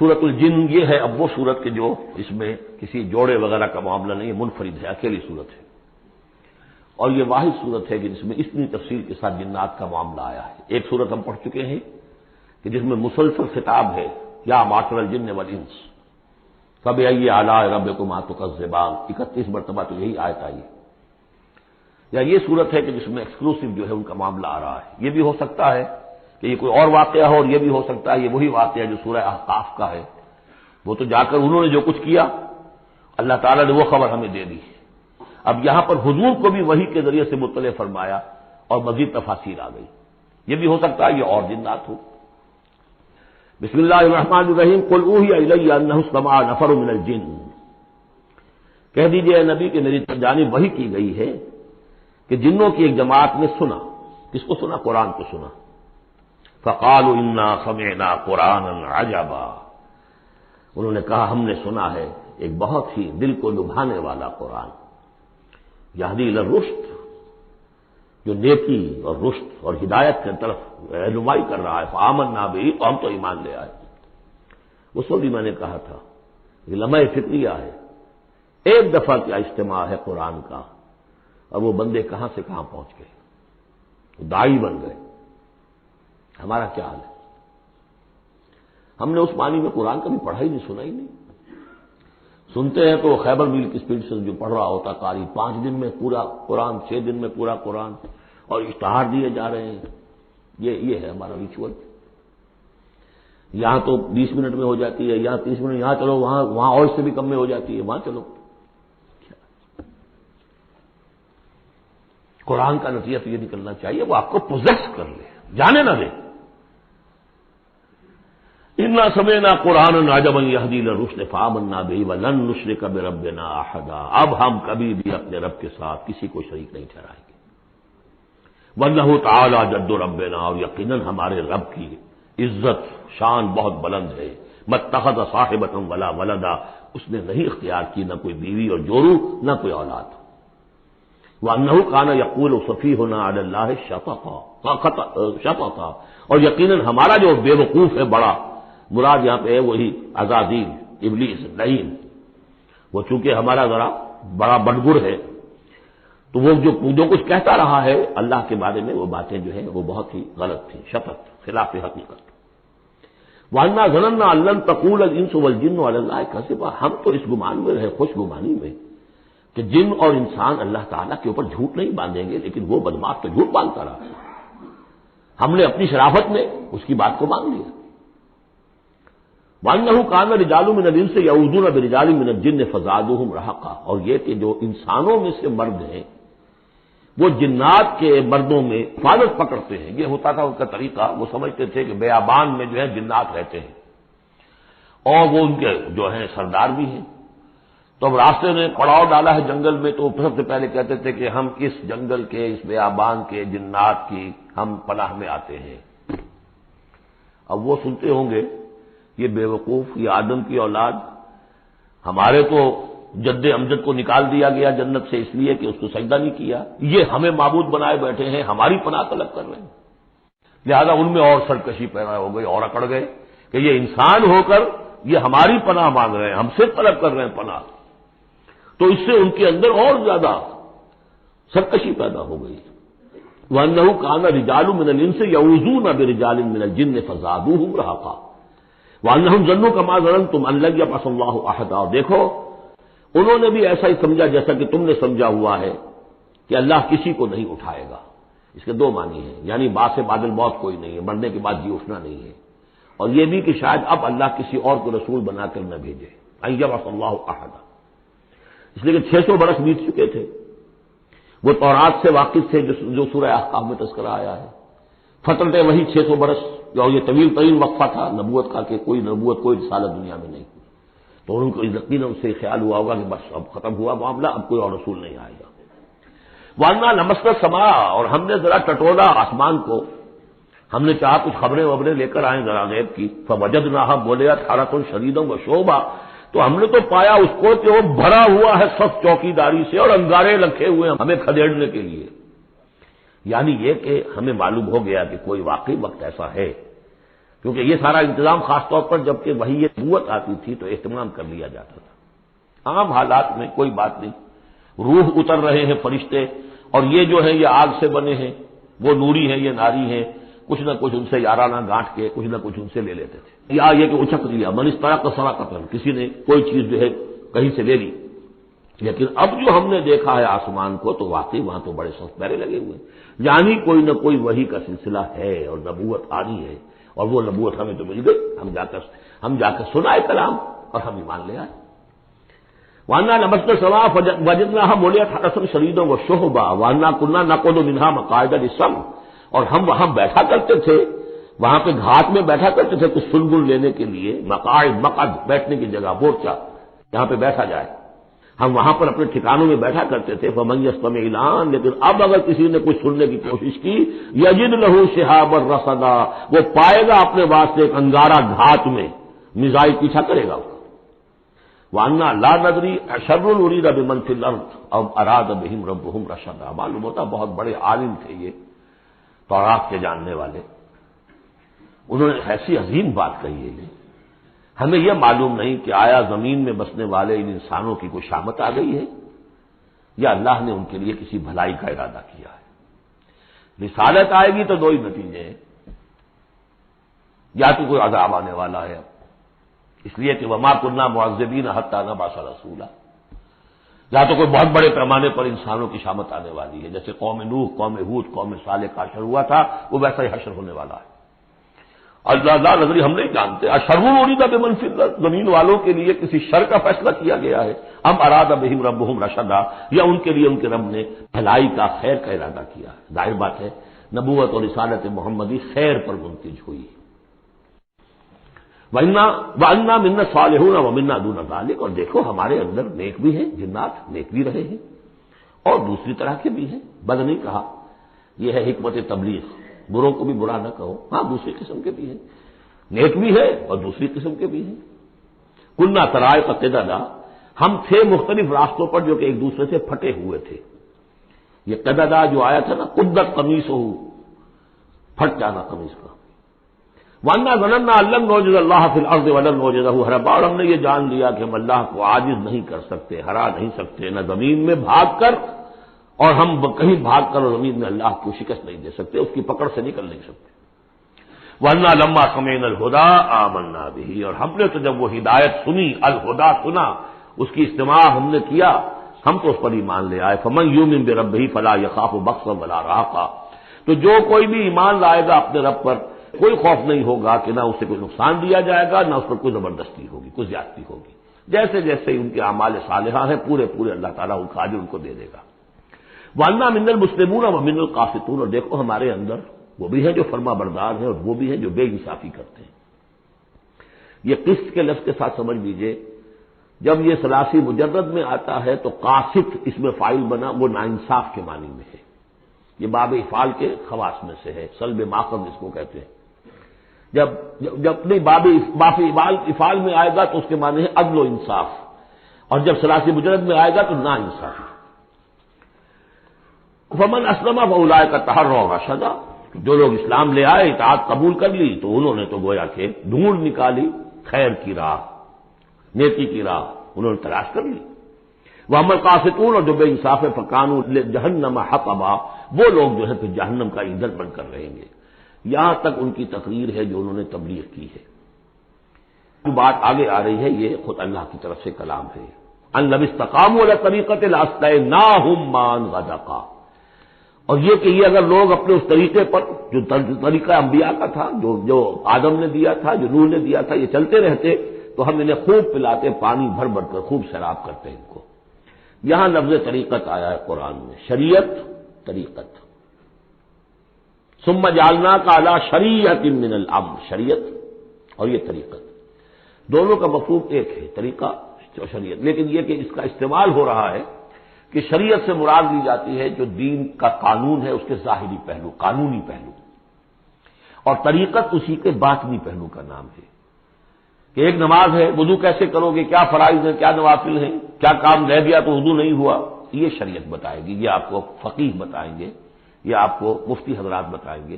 سورۃ الجن یہ ہے اب وہ سورت کے جو اس میں کسی جوڑے وغیرہ کا معاملہ نہیں ہے، منفرد ہے، اکیلی سورت ہے، اور یہ واحد سورت ہے کہ جس میں اتنی تفصیل کے ساتھ جنات کا معاملہ آیا ہے۔ ایک سورت ہم پڑھ چکے ہیں کہ جس میں مسلسل خطاب ہے، یا معاشر الجن والانس فبأي آلاء ربكما تكذبان، 31 مرتبہ تو یہی آیت آئی ہے۔ یا یہ صورت ہے کہ جس میں ایکسکلوسیو جو ہے ان کا معاملہ آ رہا ہے۔ یہ بھی ہو سکتا ہے کہ یہ کوئی اور واقعہ ہو، اور یہ بھی ہو سکتا ہے یہ وہی واقعہ جو سورہ احقاف کا ہے، وہ تو جا کر انہوں نے جو کچھ کیا اللہ تعالیٰ نے وہ خبر ہمیں دے دی۔ اب یہاں پر حضور کو بھی وحی کے ذریعے سے مطلع فرمایا اور مزید تفاصیل آ گئی۔ یہ بھی ہو سکتا ہے یہ اور جنات ہو۔ بسم اللہ الرحمن الرحیم قل اوحی الی انہ استمع نفر من الجن، کہہ دیجئے اے نبی کہ میری جانب وحی کی گئی ہے کہ جنوں کی ایک جماعت نے سنا۔ کس کو سنا؟ قرآن کو سنا۔ فقالوا انا سمعنا قرآنا عجبا، انہوں نے کہا ہم نے سنا ہے ایک بہت ہی دل کو لبھانے والا قرآن، یہدی الی الرشد، جو نیکی اور رشد اور ہدایت کی طرف رہنمائی کر رہا ہے۔ فآمنا بہ، تو ہم تو ایمان لے آئے۔ اس وقت بھی میں نے کہا تھا یہ لمحہ فکریہ ہے، ایک دفعہ کیا اجتماع ہے قرآن کا، اور وہ بندے کہاں سے کہاں پہنچ گئے، داعی بن گئے۔ ہمارا کیا حال ہے؟ ہم نے اس معنی میں قرآن کبھی پڑھا ہی نہیں، سنا ہی نہیں۔ سنتے ہیں تو خیبر میل کی اسپیڈ سے جو پڑھ رہا ہوتا قاری، 5 دن میں پورا قرآن، 6 دن میں پورا قرآن، اور اشتہار دیے جا رہے ہیں۔ یہ ہے ہمارا ریچول۔ یہاں تو 20 منٹ میں ہو جاتی ہے، یہاں 30 منٹ، یہاں چلو وہاں اور سے بھی کم میں ہو جاتی ہے، وہاں چلو۔ قرآن کا نتیجہ تو یہ نکلنا چاہیے وہ آپ کو پوزیس کر لے، جانے نہ دے۔ انا سمعنا قرآنا عجبا یہدی الی الرشد فآمنا بہ ولن نشرک بربنا احدا، اب ہم کبھی بھی اپنے رب کے ساتھ کسی کو شریک نہیں ٹھہرائیں گے۔ وانہ تعالی جد ربنا، اور یقیناً ہمارے رب کی عزت شان بہت بلند ہے۔ متخذ صاحبۃ ولا ولدا، اس نے نہیں اختیار کی نہ کوئی بیوی اور جورو نہ کوئی اولاد۔ وانہ کان یقول سفیہنا علی اللہ شططا، اور یقیناً ہمارا جو بے وقوف ہے بڑا، مراد یہاں پہ ہے وہی عزازیل، ابلیس، لعین، وہ چونکہ ہمارا ذرا بڑا بڑگر ہے، تو وہ جو کچھ کہتا رہا ہے اللہ کے بارے میں، وہ باتیں جو ہیں وہ بہت ہی غلط تھیں، شطط، خلاف حقیقت۔ وَأَنَّا ظَنَنَّا أَن لَّن تَقُولَ الْإِنسُ وَالْجِنُّ عَلَى اللَّهِ كَذِبًا، ہم تو اس گمان میں رہے، خوش گمانی میں، کہ جن اور انسان اللہ تعالیٰ کے اوپر جھوٹ نہیں باندھیں گے، لیکن وہ بدماش تو جھوٹ باندھتا رہا۔ ہم نے اپنی شرافت میں اس کی بات کو مان لیا۔ وَأَنَّهُ كَانَ رِجَالٌ مِّنَ الْإِنسِ يَعُوذُونَ بِرِجَالٍ مِّنَ الْجِنِّ فَزَادُوهُمْ رَهَقًا، اور یہ کہ جو انسانوں میں سے مرد ہیں وہ جنات کے مردوں میں حفاظت پکڑتے ہیں۔ یہ ہوتا تھا ان کا طریقہ، وہ سمجھتے تھے کہ بیابان میں جو ہے جنات رہتے ہیں اور وہ ان کے جو ہیں سردار بھی ہیں، تو اب راستے نے پڑاؤ ڈالا ہے جنگل میں، تو سب سے پہلے کہتے تھے کہ ہم اس جنگل کے، اس بیابان کے جنات کی ہم پناہ میں آتے ہیں۔ اب وہ سنتے ہوں گے یہ بے وقوف، یہ آدم کی اولاد، ہمارے تو جد امجد کو نکال دیا گیا جنت سے اس لیے کہ اس کو سجدہ نہیں کیا، یہ ہمیں معبود بنائے بیٹھے ہیں، ہماری پناہ طلب کر رہے ہیں۔ لہذا ان میں اور سرکشی پیدا ہو گئی اور اکڑ گئے کہ یہ انسان ہو کر یہ ہماری پناہ مانگ رہے ہیں، ہم سے طلب کر رہے ہیں پناہ، تو اس سے ان کے اندر اور زیادہ سرکشی پیدا ہو گئی۔ وَأَنَّهُ كَانَ رِجَالٌ مِّنَ الْإِنسِ يَعُوذُونَ بِرِجَالٍ مِّنَ الْجِنِّ فَزَادُوهُمْ رَهَقًا وَأَنَّهُمْ ظَنُّوا كَمَا ظَنَنتُمْ أَن لَّن يَبْعَثَ اللَّهُ أَحَدًا، اور دیکھو انہوں نے بھی ایسا ہی سمجھا جیسا کہ تم نے سمجھا ہوا ہے کہ اللہ کسی کو نہیں اٹھائے گا۔ اس کے 2 معنی ہیں، یعنی بعد سے بعد الموت کوئی نہیں ہے، مرنے کے بعد جی اٹھنا نہیں ہے، اور یہ بھی کہ شاید اب اللہ کسی اور کو رسول بنا کر نہ بھیجے، أن يبعث الله أحدا، اس لیے کہ 600 برس بیت چکے تھے، وہ تورات سے واقف تھے جو سورہ احقاف میں تذکرہ آیا ہے، فترت وہی 600 برس، اور یہ طویل ترین وقفہ تھا نبوت کا کہ کوئی نبوت کوئی رسالت دنیا میں نہیں، تو ان کو یقیناً اس سے خیال ہوا ہوگا کہ بس اب ختم ہوا معاملہ، اب کوئی اور رسول نہیں آئے گا۔ وَأَنَّا لَمَسْنَا السَّمَاءَ، اور ہم نے ذرا ٹٹولا آسمان کو، ہم نے چاہا کچھ خبریں وبریں لے کر آئیں ذرا غیب کی، فَوَجَدْنَاهَا مُلِئَتْ حَرَسًا شَدِيدًا وَشُعُبًا، تو ہم نے تو پایا اس کو کہ وہ بھرا ہوا ہے صف چوکیداری سے اور انگارے رکھے ہوئے ہیں ہمیں کھدیڑنے کے لیے۔ یعنی یہ کہ ہمیں معلوم ہو گیا کہ کوئی واقعی وقت ایسا ہے کیونکہ یہ سارا انتظام خاص طور پر جب کہ وحی نبوت آتی تھی تو اہتمام کر لیا جاتا تھا۔ عام حالات میں کوئی بات نہیں، روح اتر رہے ہیں فرشتے، اور یہ جو ہے یہ آگ سے بنے ہیں، وہ نوری ہیں یہ ناری ہیں، کچھ نہ کچھ ان سے یارانہ گانٹ کے کچھ نہ کچھ ان سے لے لیتے تھے، یا یہ کہ اچک لیا، من اس طرح کا سرا قتل، کسی نے کوئی چیز جو ہے کہیں سے لے لی۔ لیکن اب جو ہم نے دیکھا ہے آسمان کو تو واقعی وہاں تو بڑے سخت پہرے لگے ہوئے، یعنی کوئی نہ کوئی وحی کا سلسلہ ہے اور نبوت آنی ہے، اور وہ نبوت ہمیں تو مل گئی، ہم جا کر سنائے کلام اور ہم ایمان لے آئے۔ وانا لمسنا سوا وجدناها ملئت حرسا شدیدا وشہبا وانا كنا نقعد منها مقاعد للسمع، اور ہم وہاں بیٹھا کرتے تھے، وہاں پہ گھاٹ میں بیٹھا کرتے تھے کچھ سنگل لینے کے لیے، مقعد بیٹھنے کی جگہ، مورچہ جہاں پہ بیٹھا جائے، ہم وہاں پر اپنے ٹھکانوں میں بیٹھا کرتے تھے۔ فمن يستمع الان، لیکن اب اگر کسی نے کچھ سننے کی کوشش کی، یجد له شهابا رصدا، وہ پائے گا اپنے واسطے ایک انگارہ گھات میں، میزائل پیچھا کرے گا۔ وَأَنَّا لَا نَدْرِي أَشَرٌّ أُرِيدَ بِمَنْ فِي الْأَرْضِ أَمْ أَرَادَ بِهِمْ رَبُّهُمْ رَشَدًا، معلوم ہوتا بہت بڑے عالم تھے یہ تورات کے جاننے والے، انہوں نے ایسی عظیم بات کہی ہے یہ، ہمیں یہ معلوم نہیں کہ آیا زمین میں بسنے والے ان انسانوں کی کوئی شامت آ گئی ہے یا اللہ نے ان کے لیے کسی بھلائی کا ارادہ کیا ہے۔ رسالت آئے گی تو دو ہی نتیجے ہیں، یا تو کوئی عذاب آنے والا ہے، اس لیے کہ وما كنا معذبین حتی نبعث رسولا، یا تو کوئی بہت بڑے پیمانے پر انسانوں کی شامت آنے والی ہے، جیسے قوم نوح، قوم ہود، قوم صالح کا حشر ہوا تھا، وہ ویسا ہی حشر ہونے والا ہے۔ اللہ نظری ہم نہیں جانتے، اشر ارید بمن فی الارض، زمین والوں کے لیے کسی شر کا فیصلہ کیا گیا ہے، ام اراد بہم ربہم رشدا، یا ان کے لیے ان کے رب نے بھلائی کا، خیر کا ارادہ کیا ہے۔ ظاہر بات ہے نبوت اور رسالت محمدی خیر پر منتج ہوئی۔ وَأَنَّا مِنَّا الصَّالِحُونَ وَمِنَّا دُونَ ذَلِكَ، اور دیکھو ہمارے اندر نیک بھی ہیں، جنات نیک بھی رہے ہیں اور دوسری طرح کے بھی ہیں، بد نہیں کہا، یہ ہے حکمت تبلیغ، بروں کو بھی برا نہ کہو، ہاں دوسری قسم کے بھی ہیں، نیک بھی ہے اور دوسری قسم کے بھی ہیں۔ كُنَّا طَرَائِقَ قِدَدًا، ہم تھے مختلف راستوں پر جو کہ ایک دوسرے سے پھٹے ہوئے تھے۔ یہ قددا جو آیا تھا نا، قدت قمیصہ، پھٹ جانا قمیص کا۔ وَأَنَّا ظَنَنَّا أَن لَّن نُعْجِزَ اللَّهَ فِي الْأَرْضِ وَلَن نُعْجِزَهُ هَرَبًا، اور ہم نے یہ جان لیا کہ ہم اللہ کو عاجز نہیں کر سکتے، ہرا نہیں سکتے، نہ زمین میں بھاگ کر، اور ہم کہیں بھاگ کر اور زمین میں اللہ کو شکست نہیں دے سکتے، اس کی پکڑ سے نکل نہیں سکتے۔ وَأَنَّا لَمَّا سَمِعْنَا الْهُدَىٰ آمَنَّا بِهِ، اور ہم نے تو جب وہ ہدایت سنی، الہدا سنا، اس کی استماع ہم نے کیا، ہم تو اس پر ایمان لے آئے۔ فَمَن يُؤْمِن بِرَبِّهِ فَلَا يَخَافُ بَخْسًا وَلَا رَهَقًا، تو جو کوئی بھی ایمان لائے گا اپنے رب پر، کوئی خوف نہیں ہوگا کہ نہ اسے کوئی نقصان دیا جائے گا، نہ اس پر کوئی زبردستی ہوگی، کوئی زیادتی ہوگی، جیسے جیسے ان کے اعمال صالحہ ہیں پورے اللہ تعالیٰ ان کا اجر ان کو دے دے گا۔ وَأَنَّا مِنَّا الْمُسْلِمُونَ وَمِنَّا الْقَاسِطُونَ، اور دیکھو ہمارے اندر وہ بھی ہیں جو فرما بردار ہیں اور وہ بھی ہیں جو بے انصافی کرتے ہیں۔ یہ قسط کے لفظ کے ساتھ سمجھ لیجئے، جب یہ ثلاثی مجرد میں آتا ہے تو قاسط اس میں فاعل بنا، وہ ناانصاف کے معنی میں ہے، یہ باب افعال کے خواص میں سے ہے، سلب ماخذ اس کو کہتے ہیں۔ جب نہیں باب افعال میں آئے گا تو اس کے معنی ہے عدل و انصاف، اور جب ثلاثی مجرد میں آئے گا تو نا انصافی۔ فمن اسلم فاولئک تحروا رشدا، جو لوگ اسلام لے آئے، اطاعت قبول کر لی، تو انہوں نے تو گویا کہ ڈھونڈ نکالی خیر کی راہ، نیکی کی راہ انہوں نے تلاش کر لی۔ واما القاسطون، اور جو بے انصاف فکانوا لجہنم حطبا، وہ لوگ جو ہے پھر جہنم کا ایندھن بن کر رہیں گے۔ یہاں تک ان کی تقریر ہے جو انہوں نے تبلیغ کی ہے۔ جو بات آگے آ رہی ہے یہ خود اللہ کی طرف سے کلام ہے، ان لو استقاموا علی طریقۃ لاسقیناہم ماء غدقا، اور یہ کہ یہ اگر لوگ اپنے اس طریقے پر جو طریقہ انبیاء کا تھا، جو آدم نے دیا تھا، جو نوح نے دیا تھا، یہ چلتے رہتے تو ہم انہیں خوب پلاتے، پانی بھر بھر کر خوب سیراب کرتے ان کو۔ یہاں لفظ طریقت آیا ہے قرآن میں، شریعت، طریقت۔ ثم جعلناک علی شریعۃ من الامر، شریعت اور یہ طریقت، دونوں کا مفہوم ایک ہے، طریقہ اور شریعت، لیکن یہ کہ اس کا استعمال ہو رہا ہے کہ شریعت سے مراد لی جاتی ہے جو دین کا قانون ہے اس کے ظاہری پہلو، قانونی پہلو، اور طریقت اسی کے باطنی پہلو کا نام ہے، کہ ایک نماز ہے، وضو کیسے کرو گے، کیا فرائض ہیں، کیا نوافل ہیں، کیا کام رہ گیا تو وضو نہیں ہوا، یہ شریعت بتائے گی، یہ آپ کو فقیہ بتائیں گے، یہ آپ کو مفتی حضرات بتائیں گے،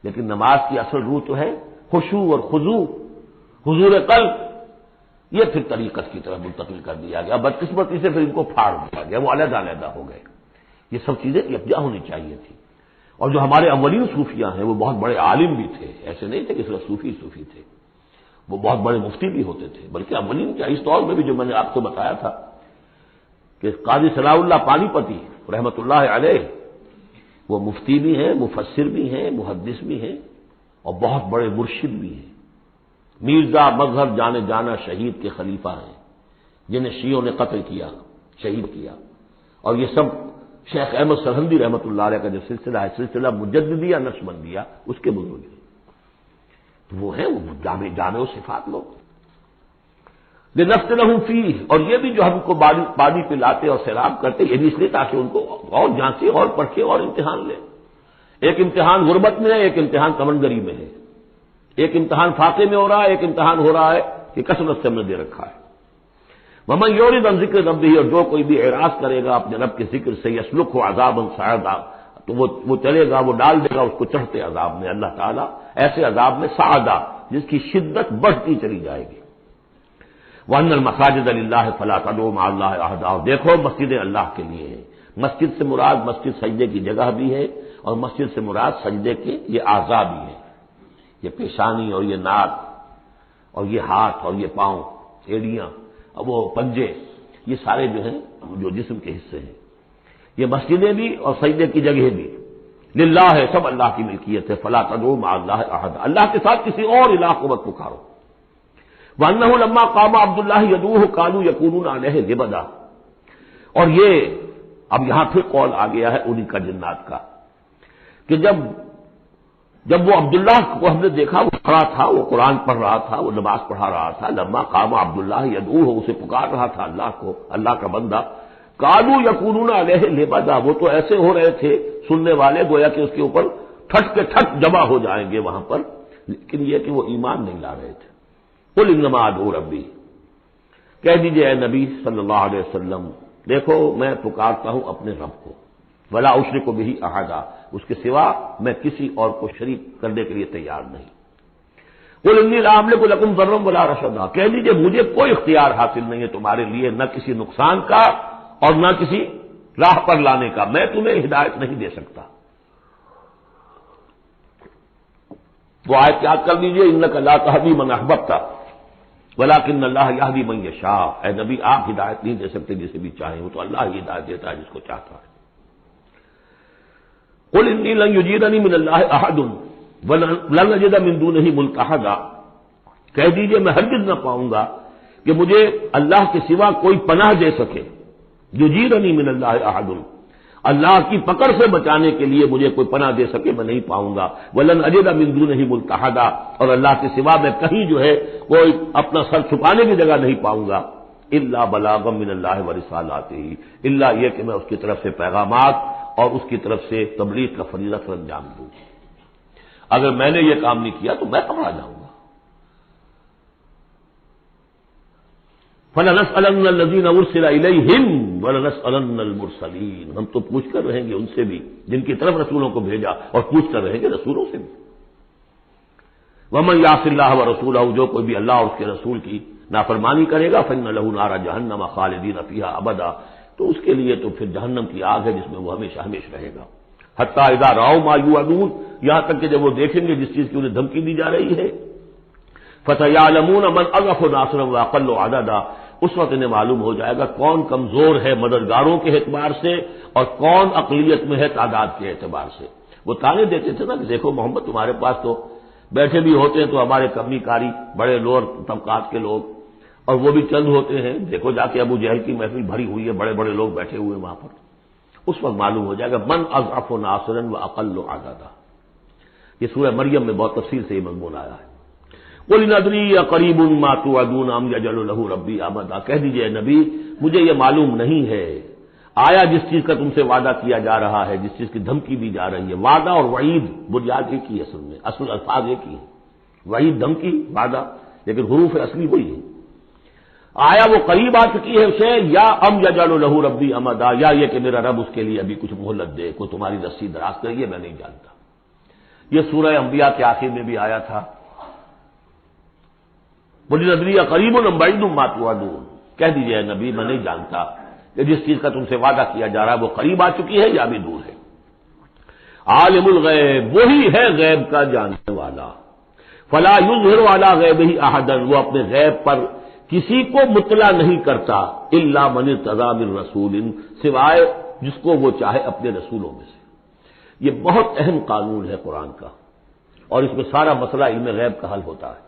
لیکن نماز کی اصل روح تو ہے خشوع اور خضوع، حضور قلب، یہ پھر طریقت کی طرف منتقل کر دیا گیا. بدقسمتی سے پھر ان کو پھاڑ دیا گیا، وہ علیحدہ علیحدہ ہو گئے. یہ سب چیزیں یکجا ہونی چاہیے تھی. اور جو ہمارے اولین صوفیاء ہیں وہ بہت بڑے عالم بھی تھے، ایسے نہیں تھے کہ صرف صوفی تھے، وہ بہت بڑے مفتی بھی ہوتے تھے. بلکہ اولین کیا، اس دور میں بھی جو میں نے آپ کو بتایا تھا کہ قاضی صلاح اللہ پانی پتی رحمۃ اللہ علیہ، وہ مفتی بھی ہیں، مفسر بھی ہیں، محدث بھی ہیں، اور بہت بڑے مرشد بھی ہیں. مرزا مظہر جانے جانا شہید کے خلیفہ ہیں، جنہیں شیعوں نے قتل کیا، شہید کیا. اور یہ سب شیخ احمد سرہندی رحمۃ اللہ علیہ کا جو سلسلہ ہے، سلسلہ مجددیہ نقشبندیہ، اس کے بزرگ ہیں. تو وہ ہیں وہ جامع و صفات لوگ. لنفتنہم فیہ، اور یہ بھی جو ہم کو پانی پلاتے اور سیراب کرتے، یہ بھی اس لیے تاکہ ان کو اور جانچے اور پرکھے اور امتحان لیں. ایک امتحان غربت میں ہے، ایک امتحان کمنگری میں ہے. ایک امتحان فاقے میں ہو رہا ہے، ایک امتحان ہو رہا ہے کہ کثرت سے ہم نے دے رکھا ہے. ومن یعرض عن ذکر ربہ، اور جو کوئی بھی اعراض کرے گا اپنے رب کے ذکر سے، یسلکہ عذابا صعدا، تو وہ چلے گا، وہ ڈال دے گا اس کو چڑھتے عذاب میں اللہ تعالیٰ، ایسے عذاب میں صعدا جس کی شدت بڑھتی چلی جائے گی. وان المساجد للہ فلا تدعوا مع اللہ احدا، اور دیکھو مسجدیں اللہ کے لیے ہیں. مسجد سے مراد مسجد سجدے کی جگہ بھی ہے، اور مسجد سے مراد سجدے کے یہ اعضاء بھی ہیں. یہ پیشانی اور یہ ناک اور یہ ہاتھ اور یہ پاؤں، ایڑیاں، وہ پنجے، یہ سارے جو ہیں جو جسم کے حصے ہیں، یہ مسجدیں بھی اور سجدے کی جگہ بھی للہ ہے، سب اللہ کی ملکیت ہے. فلا تدعوا مع اللہ احد، اللہ کے ساتھ کسی اور الہ کو مت پکارو. وانہ لما قام عبداللہ یدعوہ قالوا یکونون علیہ لبدا، اور یہ اب یہاں پھر قول آ گیا ہے انہی کا جنات کا کہ جب وہ عبداللہ کو ہم نے دیکھا، وہ کھڑا تھا، وہ قرآن پڑھ رہا تھا، وہ نماز پڑھا رہا تھا. لما قام عبداللہ یدعوہ، اسے پکار رہا تھا اللہ کو، اللہ کا بندہ. قالوا یکونون علیہ لبدا، وہ تو ایسے ہو رہے تھے سننے والے گویا کہ اس کے اوپر ٹھٹ کے ٹھٹ جمع ہو جائیں گے وہاں پر، لیکن یہ کہ وہ ایمان نہیں لا رہے تھے. قل انما ادعو ربی، کہہ دیجئے اے نبی صلی اللہ علیہ وسلم، دیکھو میں پکارتا ہوں اپنے رب کو، ولا اشرک بہ احدا، اس کے سوا میں کسی اور کو شریک کرنے کے لیے تیار نہیں. قل انی لا املک لکم ضرا ولا رشدا، کہہ دیجئے مجھے کوئی اختیار حاصل نہیں ہے تمہارے لیے، نہ کسی نقصان کا اور نہ کسی راہ پر لانے کا، میں تمہیں ہدایت نہیں دے سکتا. وہ آیت یاد کر لیجئے، انک لا تہدی من احببت ولکن اللہ یہدی من یشاء، اے نبی آپ ہدایت نہیں دے سکتے جسے بھی چاہیں، وہ تو اللہ ہی ہدایت دیتا ہے جس کو چاہتا ہے. قل انی لن یجیرنی من اللہ احد ولن اجد من دونہ ملتحدا، کہہ دیجئے میں ہرگز نہ پاؤں گا کہ مجھے اللہ کے سوا کوئی پناہ دے سکے. یجیرنی من اللہ احد، اللہ کی پکڑ سے بچانے کے لیے مجھے کوئی پناہ دے سکے میں نہیں پاؤں گا. ولن اجد من دونہ ملتحدا، اور اللہ کے سوا میں کہیں جو ہے کوئی اپنا سر چھپانے کی جگہ نہیں پاؤں گا. الا بلاغا من اللہ ورسالاتہ، الا یہ کہ میں اس کی طرف سے پیغامات اور اس کی طرف سے تبلیغ کا فریضہ سر انجام دوں. اگر میں نے یہ کام نہیں کیا تو میں پکڑا جاؤں گا. فَلَنَسْأَلَنَّ الَّذِينَ أُرْسِلَ إِلَيْهِمْ وَلَنَسْأَلَنَّ الْمُرْسَلِينَ، ہم تو پوچھ کر رہیں گے ان سے بھی جن کی طرف رسولوں کو بھیجا، اور پوچھ کر رہیں گے رسولوں سے بھی. وَمَن يَعْصِ اللَّهَ وَرَسُولَهُ، جو کوئی بھی اللہ اور اس کے رسول کی نافرمانی کرے گا، فَإِنَّ لَهُ نَارَ جَهَنَّمَ خَالِدِينَ فِيهَا أَبَدًا، تو اس کے لیے تو پھر جہنم کی آگ ہے جس میں وہ ہمیشہ ہمیشہ رہے گا. حتیٰ اذا رأوا ما يوعدون، یہاں تک کہ جب وہ دیکھیں گے جس چیز کی انہیں دھمکی دی جا رہی ہے، فَسَيَعْلَمُونَ مَنْ أَضْعَفُ نَاصِرًا وَأَقَلُّ عَدَدًا، اس وقت انہیں معلوم ہو جائے گا کون کمزور ہے مددگاروں کے اعتبار سے اور کون اقلیت میں ہے تعداد کے اعتبار سے. وہ تانے دیتے تھے نا کہ دیکھو محمد تمہارے پاس تو بیٹھے بھی ہوتے ہیں تو ہمارے کمی کاری بڑے لوور طبقات کے لوگ، اور وہ بھی چند ہوتے ہیں، دیکھو جا کے ابو جہل کی محفل بھری ہوئی ہے، بڑے بڑے لوگ بیٹھے ہوئے وہاں پر. اس وقت معلوم ہو جائے گا من اضعف ناصرا واقل عددا. یہ سورہ مریم میں بہت تفصیل سے یہ مضمون آیا ہے. قل ان ادری اقریب ما توعدون ام یجعل له ربی امدا، کہہ دیجئے نبی مجھے یہ معلوم نہیں ہے آیا جس چیز کا تم سے وعدہ کیا جا رہا ہے، جس چیز کی دھمکی دی جا رہی ہے. وعدہ اور وعید بنیاد ایک ہی اصل میں، اصل الفاظ ایک ہی ہے. وعید دھمکی، وعدہ، لیکن حروف اصلی وہی ہے. آیا وہ قریب آ چکی ہے اسے، یا ام یجعل له ربی امدا، یا یہ کہ میرا رب اس کے لیے ابھی کچھ مہلت دے، کوئی تمہاری رسی دراز کرے، یہ میں نہیں جانتا. یہ سورہ انبیاء کے آخر میں بھی آیا تھا بولی ندری قریب ام بعید ما توعدون، کہہ دیجیے اے نبی میں نہیں جانتا کہ جس چیز کا تم سے وعدہ کیا جا رہا ہے وہ قریب آ چکی ہے یا بھی دور ہے۔ عالم الغیب، وہی ہے غیب کا جاننے والا، فلا یظہر علی غیبہ احدا، وہ اپنے غیب پر کسی کو مطلع نہیں کرتا، الا من ارتضی من رسول، سوائے جس کو وہ چاہے اپنے رسولوں میں سے۔ یہ بہت اہم قانون ہے قرآن کا، اور اس میں سارا مسئلہ علم غیب کا حل ہوتا ہے۔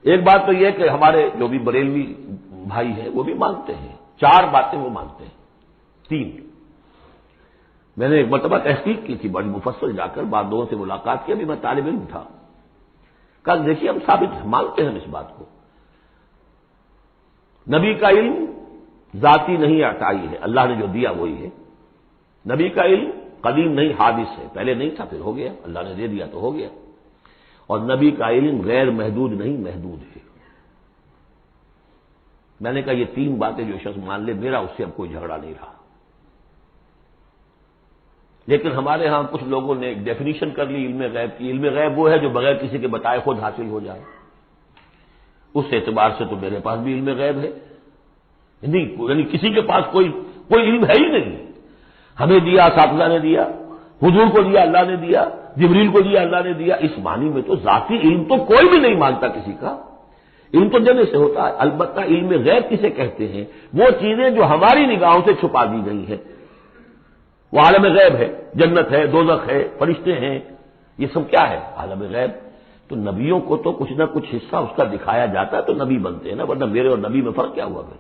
ایک بات تو یہ کہ ہمارے جو بھی بریلوی بھائی ہیں وہ بھی مانتے ہیں، 4 باتیں وہ مانتے ہیں، 3۔ میں نے ایک مرتبہ تحقیق کی تھی بڑی مفصل، جا کر بعض لوگوں سے ملاقات کی، ابھی میں طالب علم تھا، کہا دیکھیے ہم ثابت مانتے ہیں اس بات کو، نبی کا علم ذاتی نہیں عطائی ہے، اللہ نے جو دیا وہی ہے۔ نبی کا علم قدیم نہیں حادث ہے، پہلے نہیں تھا پھر ہو گیا، اللہ نے دے دیا تو ہو گیا۔ اور نبی کا علم غیر محدود نہیں محدود ہے۔ میں نے کہا یہ 3 باتیں جو شخص مان لے میرا اس سے اب کوئی جھگڑا نہیں رہا۔ لیکن ہمارے ہاں کچھ لوگوں نے ایک ڈیفینیشن کر لی علم غیب کی، علم غیب وہ ہے جو بغیر کسی کے بتائے خود حاصل ہو جائے۔ اس اعتبار سے تو میرے پاس بھی علم غیب ہے، نہیں یعنی کسی کے پاس کوئی علم ہے ہی نہیں۔ ہمیں دیا اساتذہ نے دیا، حضور کو دیا اللہ نے دیا، جبریل کو دیا اللہ نے دیا، اس معنی میں تو ذاتی علم تو کوئی بھی نہیں مانتا کسی کا، علم تو دینے سے ہوتا ہے۔ البتہ علم غیب کسے کہتے ہیں؟ وہ چیزیں جو ہماری نگاہوں سے چھپا دی گئی ہیں، وہ عالم غیب ہے، جنت ہے، دوزخ ہے، فرشتے ہیں، یہ سب کیا ہے؟ عالم غیب۔ تو نبیوں کو تو کچھ نہ کچھ حصہ اس کا دکھایا جاتا ہے تو نبی بنتے ہیں نا، ورنہ میرے اور نبی میں فرق کیا ہوا پھر؟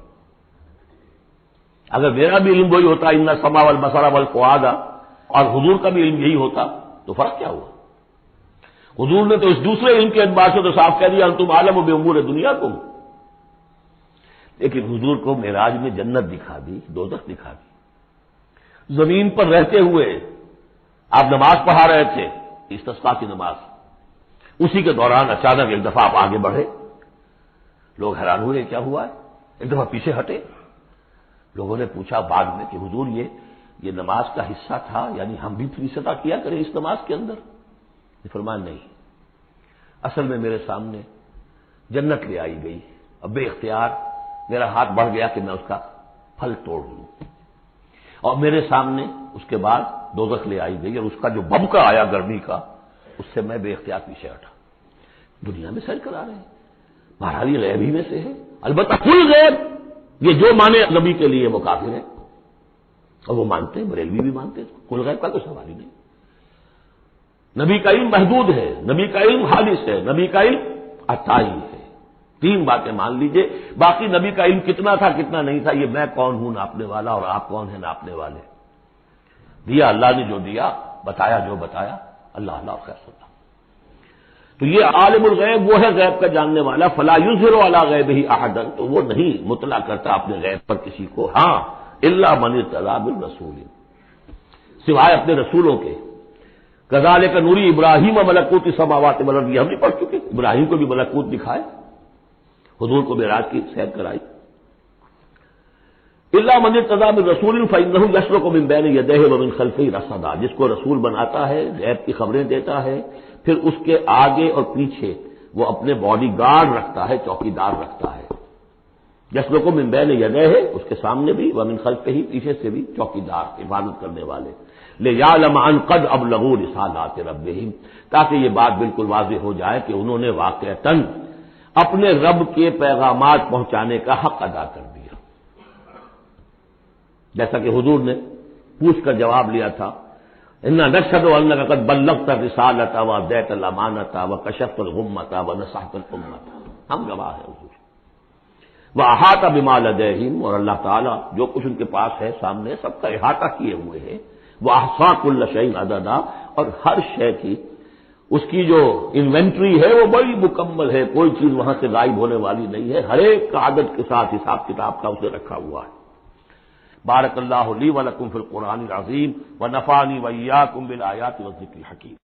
اگر میرا بھی علم وہی ہوتا ان السمع والبصر والفؤاد، اور حضور کا بھی علم یہی ہوتا تو فرق کیا ہوا؟ حضور نے تو اس دوسرے علم کے اعتبار سے تو صاف کہہ دیا انتم عالم بامور دنیاکم، لیکن حضور کو معراج میں جنت دکھا دی، دوزخ دکھا دی۔ زمین پر رہتے ہوئے آپ نماز پڑھا رہے تھے، استسقاء کی نماز، اسی کے دوران اچانک ایک دفعہ آپ آگے بڑھے، لوگ حیران ہوئے کیا ہوا ہے، ایک دفعہ پیچھے ہٹے۔ لوگوں نے پوچھا بعد میں کہ حضور یہ نماز کا حصہ تھا، یعنی ہم بھی فریضہ کیا کریں اس نماز کے اندر؟ یہ فرمان نہیں، اصل میں میرے سامنے جنت لے آئی گئی، اب بے اختیار میرا ہاتھ بڑھ گیا کہ میں اس کا پھل توڑ لوں، اور میرے سامنے اس کے بعد دوزخ لے آئی گئی، اور اس کا جو بھبکا آیا گرمی کا، اس سے میں بے اختیار پیچھے ہٹا۔ دنیا میں سیر کرا رہے ہیں، بہرحال یہ غیب ہی میں سے ہے، البتہ کل غیب یہ جو مانے نبی کے لیے وہ کافر ہے، اور وہ مانتے ہیں، بریلوی بھی مانتے ہیں، کل غیب کا کوئی سوال ہی نہیں۔ نبی کا علم محدود ہے، نبی کا علم حادث ہے، نبی کا علم عطائی ہے۔ 3 باتیں مان لیجئے، باقی نبی کا علم کتنا تھا کتنا نہیں تھا یہ میں کون ہوں ناپنے والا، اور آپ کون ہیں ناپنے والے؟ دیا اللہ نے جو دیا، بتایا جو بتایا، اللہ خیر سنتا۔ تو یہ عالم الغیب وہ ہے غیب کا جاننے والا، فلا یظہر علی غیبہ احدا، تو وہ نہیں مطلع کرتا اپنے غیب پر کسی کو، ہاں الا من ارتضی من رسول، سوائے اپنے رسولوں کے۔ کذالک نوری ابراہیم ملکوت السماوات والارض، یہ ہم نہیں پڑھ چکے؟ ابراہیم کو بھی ملکوت دکھائے، حضور کو معراج کی سیر کرائی۔ الا من ارتضی من رسول فانہ یسلک من بین یدیہ ومن خلفہ رصدا، جس کو رسول بناتا ہے، غیب کی خبریں دیتا ہے، پھر اس کے آگے اور پیچھے وہ اپنے باڈی گارڈ رکھتا ہے، چوکیدار رکھتا ہے۔ یسلک من بین یدیہ، اس کے سامنے بھی، ومن خلفہ، پیچھے سے بھی چوکیدار، حفاظت کرنے والے۔ لیعلم ان قد ابلغوا رسالات ربہم، تاکہ یہ بات بالکل واضح ہو جائے کہ انہوں نے واقعتاً اپنے رب کے پیغامات پہنچانے کا حق ادا کر دیا، جیسا کہ حضور نے پوچھ کر جواب لیا تھا، انا نشہد انک قد بلغت الرسالۃ وادیت الامانۃ وکشفت الغمۃ ونصحت الامۃ، ہم گواہ ہیں حضور۔ واحاط بما لدیہم، اور اللہ تعالیٰ جو کچھ ان کے پاس ہے سامنے سب کا احاطہ کیے ہوئے ہیں، واحصا کل شیء عددا، اور ہر شے کی اس کی جو انوینٹری ہے وہ بڑی مکمل ہے، کوئی چیز وہاں سے غائب ہونے والی نہیں ہے، ہر ایک کا عدد کے ساتھ حساب کتاب کا اسے رکھا ہوا ہے۔ بارک اللہ لی ولکم فی القرآن العظیم ونفعنی وإیاکم بالآیات والذکر الحکیم۔